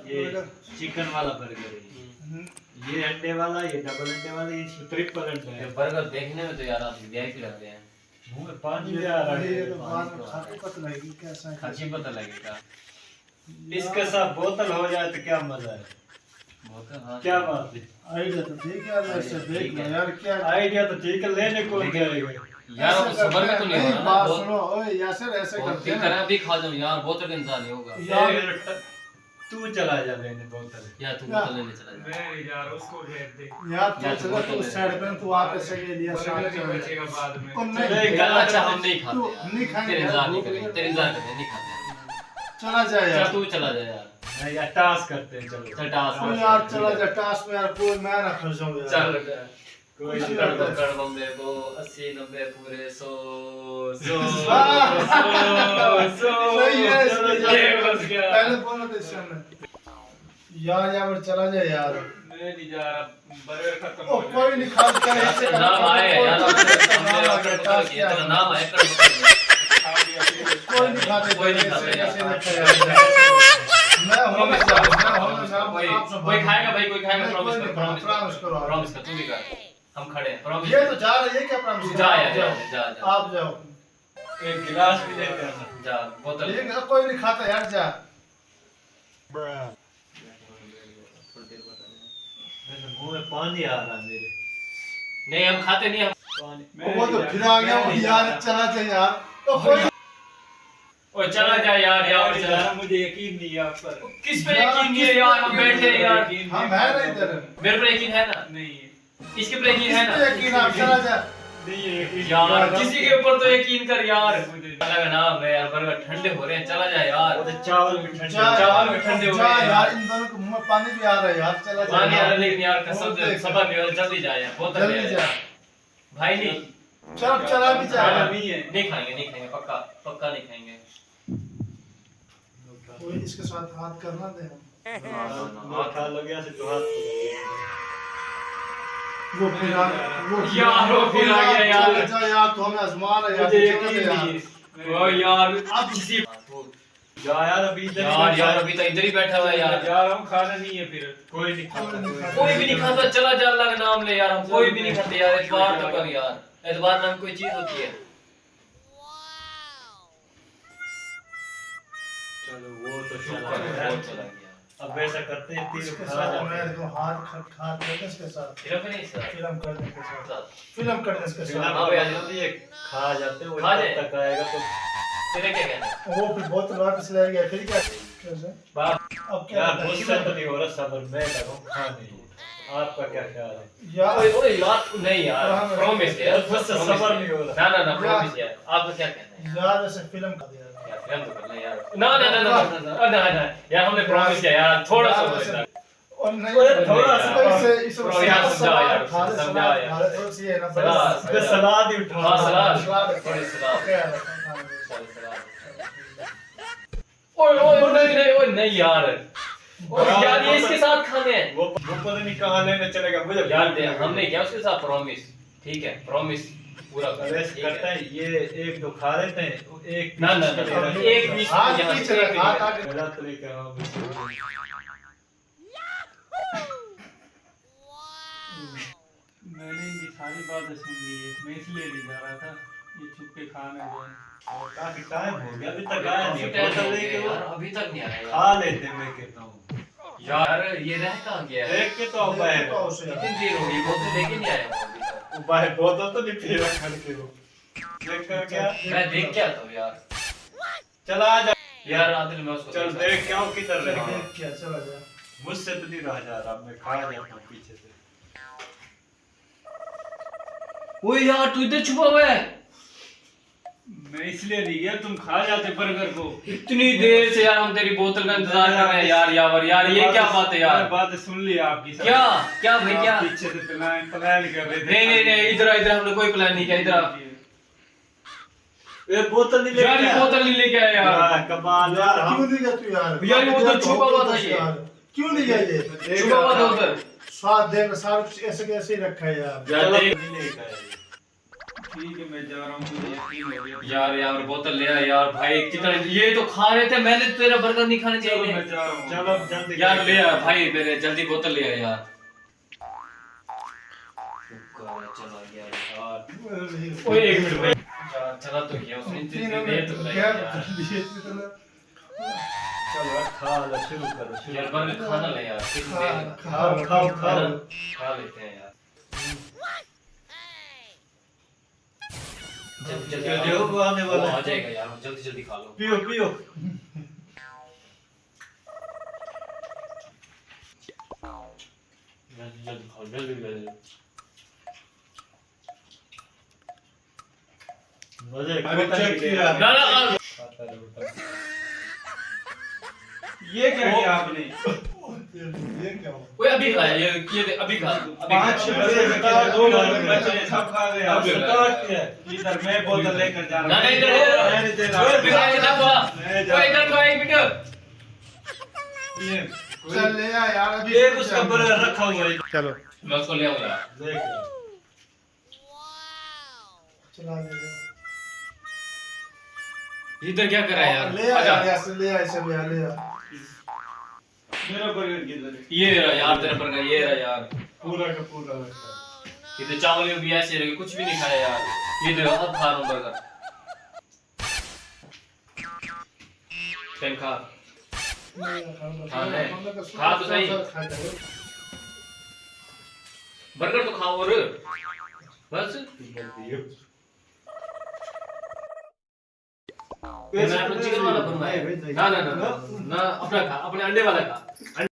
ये चिकन वाला बर्गर है, ये अंडे वाला, ये डबल अंडे वाला, ये ट्रिपल अंडे है। बर्गर देखने में तो यार आप वीआईपी लगते हैं। मुंह में पानी आ रहा है। ये तो बाद में खाते पता लगेगी कैसा है। खाची पता लगेगा। इसके साथ बोतल हो जाए तो क्या मजा है। बोतल हाँ क्या बात है। आइडिया तो ठीक है, वैसे देख लो यार क्या आइडिया तो ठीक है, लेने को क्या है। यार अब सबर में तो नहीं नहीं, होना बात ना। सुनो ओए यासर ऐसे करते हैं करें ना। अभी खा जाऊं यार, बोतल का इंतजार नहीं होगा। यार तू चला जा लेने बोतल। यार तू बोतल लेने चला जा। मैं यार उसको भेज दे, यार यार तू चला तू उस साइड पे तू वहां पे से ले लिया बर्गर साथ नहीं में। बचेगा बाद में। और चले नहीं गया। अच्छा हम नहीं खाते तू यार। नहीं खाएंगे तेरे यार, इंतजार नहीं भूख करेंगे, लगी। तेरे इंतजार करेंगे, नहीं खाते। चला जा चल यार तू चला जा यार। नहीं यार टास्क करते हैं चलो। चल टास्क तू यार चला जा टास्क में यार, कोई मैं ना फंस जाऊं यार। चल कोई कुछ कर दो नहीं। कर दो मेरे को 80 90 पूरे 100 100 सही है इसमें ये यार। बस गया। पहले बोला था इससे हमने यार यहाँ पर चला जा यार। मैं नहीं जा रहा, बर्गर खत्म ओ हो कोई जाएगा। नहीं खाता ऐसे नाम आए यार, नाम आ गया, टास्क ये आ तेरा गया। नाम है कर खा लिया फिर। कोई नहीं खाते कोई नहीं ऐसे- खाता ऐसे यार। रखा यार। मैं हूं मैं कोई कोई खाएगा भाई, कोई खाएगा। प्रॉमिस कर, प्रॉमिस करो आप। प्रॉमिस कर, तू भी कर। हम खड़े हैं, प्रॉमिस। ये तो जा रहा है, ये क्या प्रॉमिस तू जा यार, जा जा आप जाओ। एक गिलास भी लेते हैं। जा बोतल। ये कोई नहीं खाता यार, जा। मुंह में पानी आ रहा है मेरे। नहीं हम खाते नहीं हम। पानी वो तो फिर आ गया वो यार, चला जा यार। तो कोई ओए चला जा यार, यार चला। यार मुझे यकीन नहीं है आप पर। किस पे यकीन नहीं है यार, हम बैठे हैं यार। हम है ना इधर। मेरे पर यकीन है ना, नहीं इसके पर यकीन है किस पे ना। यकीन आप चला जा। नहीं है यकीन। यार किसी के ऊपर तो यकीन कर यार। अलग नाम है यार, बर्गर ठंडे हो रहे हैं, चला जा यार। वो तो चावल भी ठंडे जा चावल भी ठंडे हो जा गए यार, इन दोनों के मुंह में पानी भी आ रहा है यार, चला जा। पानी आ रहा है, लेकिन यार कसम बहुत से देख। सबर नहीं हो रहा, जल्दी जा यार, बोतल ले जल्दी आ जा। यार। भाई नहीं चल चला भी जा। खाना नहीं है। नहीं खाएंगे, नहीं खाएंगे, पक्का पक्का नहीं खाएंगे। कोई इसके साथ हाथ करना दे हम। वो खा लोगे ऐसे तो हाथ वो फिर आ यार, वो फिर आ गया यार। चला जा यार, तो हमें आजमा रहा है यार, मुझे चला यकीन जा नहीं यार। है। ओ यार अब किसी जा यार अभी इधर यार यार अभी तो इधर ही बैठा हुआ है यार। जा रहा हूँ, खाना नहीं है फिर। कोई नहीं खाता। कोई भी नहीं खाता, चला जा, अल्लाह का नाम ले यार। हम कोई भी नहीं खाते यार, एतबार तो कर यार। एतबार नाम कोई चीज होती है। चलो वो तो चुप चला कर, गया। वो चला गया। अब ऐसा करते हैं तीन इसके खा साथ जाते मैं हैं। देखो हाथ हाथ करके इसके साथ सिर्फ नहीं सर फिल्म कर दे इसके साथ, साथ। फिल्म कर दे इसके फिर साथ। हाँ भैया। अब ये खा जाते हैं। वो खा जब जाए। तक आएगा तो तेरे क्या कहना है? वो फिर बोतल वापस ले गया, फिर क्या कैसे बाप अब क्या यार करना है? मुझसे तो नहीं हो रहा सबर, मैं लगा खा नहीं। आपका क्या ख्याल है? यार ओए ओए यार नहीं यार, प्रॉमिस यार, मुझसे सबर नहीं हो रहा। ना ना ना, प्रॉमिस यार। आपका क्या कहना है यार ऐसे फिल्म कर दिया यार? फिल्म तो करना यार। ना ना ना ना ना ना ना यार, हमने प्रॉमिस किया यार, थोड़ा सा बोलना। और नहीं ओए, थोड़ा सा थोड़ा यार समझा यार, समझा यार। थोड़ी सी है ना सलाद। मैं सलाद ही उठा हाँ, सलाद। सलाद थोड़ी सलाद। क्या है? चल सलाद। ओए ओए ओए, नहीं नहीं ओए नहीं यार। ओए यार ये इसके साथ खाने हैं। वो पता नहीं कहाँ लेने चलेगा मुझे। यार दे, हमने किया उसके साथ प्रॉमिस, ठीक है, प्रॉमिस पूरा कर। ऐसे करते हैं ये एक दो खा लेते हैं एक ना ना पीस ना, मेरा- एक पीस हाथ यहाँ पीछे से रख, एक हाथ पीस। आगे। मेरा तरीका है मैंने इनकी सारी बातें सुन ली है, मैं इसलिए नहीं जा रहा था, ये छुप के खाने गए। काफी टाइम हो गया अभी तक आया नहीं। काफी टाइम बोतल हो लेके गया वो यार, अभी तक नहीं आया यार। खा लेते मैं कहता हूँ। यार ये रह कहाँ गया है? देख के तो अब आए देखो उसे। कितनी देर हो गई, बोतल लेके नहीं आया वो अभी तक। वो बाहर बोतल तो नहीं पी रहा खड़ के वो देख कर क्या मैं देख क्या था यार। चला आ जा यार आदिल मैं उसको चल देख क्या हो किधर रहा है। क्या चला जा। मुझसे तो नहीं रहा जा रहा मैं खा जाता हूँ पीछे से। ओए यार तू इधर छुपा हुआ है। मैं इसलिए नहीं गया, तुम खा जाते बर्गर को। इतनी देर से यार हम तेरी बोतल का इंतजार कर रहे हैं यार। यार ये क्या बात है यार? मैंने बातें सुन ली आपकी सब। क्या क्या भाई आप क्या? पीछे से प्लान प्लान कर रहे थे। नहीं नहीं नहीं, इधर इधर हमने कोई प्लान नहीं किया। इधर ये बोतल नहीं यार लेके ये आया। बोतल नहीं लेके आया यार। यार कमाल यार यार क्यों नहीं गया तू यार? यार ये उधर छुपा हुआ था ये। क्यों नहीं गया ये? छुपा हुआ था उधर। स्वाद देख सारा कुछ ऐसे कैसे ही रखा है यार। यार चलो देख, नहीं लेके आया ये। ठीक है मैं जा रहा हूँ, मुझे यकीन हो गया। यार बोतल ले आ यार भाई, कितना ये तो खा रहे थे, मैंने तेरा बर्गर नहीं खाने चलो चाहिए। मैं जा रहा हूँ। चलो जल्दी यार ले आ भाई, मेरे जल्दी बोतल ले आ यार। चला गया यार। ओए एक मिनट भाई यार, चला तो गया उसने, इतनी देर तो लगाई यार। चलो खा लो, शुरू करो यार बर्गर खाना ले यार, कितनी देर खाओ खाओ खाओ। खा लेते हैं यार। जल्दी जल्दी हो, वो आने वाला वो है। आ जाएगा यार, जल्दी जल्दी खा लो। पियो पियो। जल्दी जल्दी खाओ, जल्दी जल्दी। मजे अभी चेक किया। ना ना ये क्या किया आपने? ये क्या हुआ? ओए अभी खा ये दे, अभी खा, अभी खा। 5 बजे का 2 बच्चे सब खा गए। अब स्टार्ट किया। इधर मैं बोतल लेकर जा ना रहा ना हूँ। इधर मैं नहीं दे रहा। ओए बिगाड़ के ना बोला। मैं जा ओए इधर को एक मिनट। ये चल ले आ यार अभी एक उसका बर्गर रखा हुआ है। चलो मैं उसको ले आऊंगा। देख चला ले इधर क्या कर रहा है यार? ले आ आजा। यार ऐसे ले आ ऐसे ले आ मेरा बर्गर किधर है? ये रहा यार तेरा बर्गर, ये रहा यार। पूरा का पूरा ये तो चावल भी ऐसे रहे, कुछ भी नहीं खाया यार। ये दे, अब खा रहा हूँ बर्गर। टेन खा। हाँ, ले। खा तो सही। बर्गर तो खाओ और बस। मैं अपना चिकन वाला बनवाया। ना ना ना ना, अपना खा, अपने अंडे वाला खा।